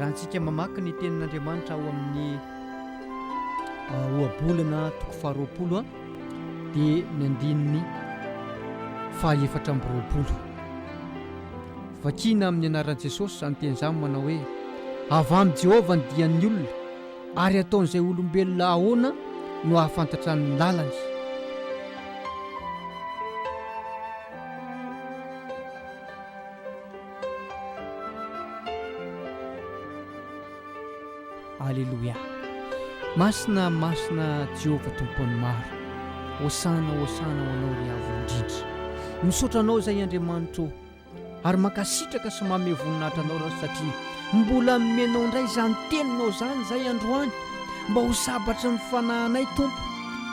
raha antsika mamaky ny tenin'Andriamanitra ao amin'ny ohabolana toko faharoapolo dia ny andininy fahaefatra amby roapolo. Vakiana amin'ny anaran'i Jesosy izany teny izany manao hoe avy amin'ny Jehovah ny dian'ny olona ary ataon'izay olombelona ahoana no ahafantatra ny lalany. Alleluia. Masina Jehovah tompony maro. Hosana ho anao ry avo indrindra. Misaotra anao izay Andriamanitra ary mankasitraka sy manome voninahitra anao raha satria mbola menao indray izany teninao izany izay androany mba ho sabatra ny fanahinay Tompo,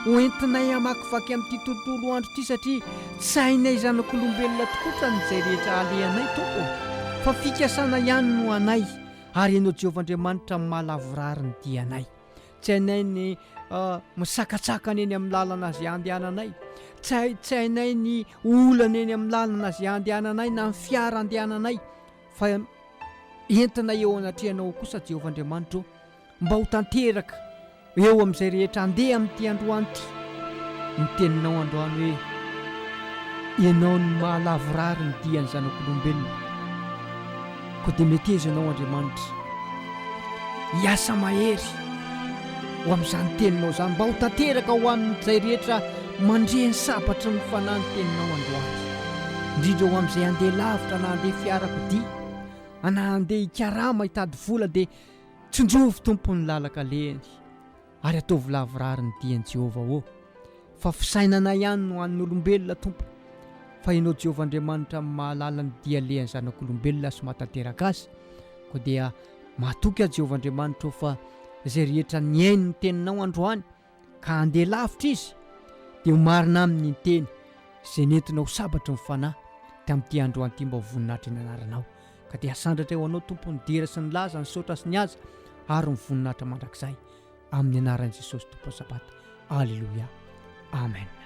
ho entinay hamakivaky amin'ity tontolo andro ity satria tsy hainay zanak'olombelona tokotra n'izay rehetra alehanay Tompo, fa fikasana ihany no anay ary ianao Jehovah Andriamanitra mahalavorary ny dianay. Tsy hainay ny misakatsaka eny amin'ny lalana izay andehananay, tsy hainay ny olana eny amin'ny lalana izay andehananay na ny fiara andehananay, fa entina eo anatrehanao kosa Jehovah Andriamanitra mba ho tanteraka eo amin'izay rehetra andeha amin'ity androany ity. Ny teninao androany hoe ianao ny mahalavorary ny diany zanak'olombelona. Koa dia mety ezo ianao Andriamanitra hiasa mahery ho amin'izany teninao izany mba ho tanteraka ho amin'izay rehetra mandreny sabatra ny fanahy ny teninao androany, indrindra ho amin'izay handeha lavitra na handeha fiarakodia na handeha hikarama hitady vola dia tsonjovy Tompo ny lalaka lehany ary ataovy lavorary ny dian'i Jehovah fa fisainana ihany no an'ny olombelona Tompo, fa ianao Jehovah Andriamanitra mahalala ny dia lehany zanak'olombelona sy mahatanteraka azy. Koa dia mahatoky Jehovah Andriamanitra fa izay rehetra niainy ny teninao androany ka handeha lavitra izy dia ho marina aminy ny teny izay nentinao sabatra ny fanahy tamin'ity androany ity mba ho voninahitra ny anaranao. Ka dia asandratra eo anao Tompo ny dera sy ny laza, ny saotra sy ny aza ary ny voninahitra mandrakizay amin'ny anaran'i Jesosy Tompo Sabata. Alleluia. Amen.